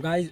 guys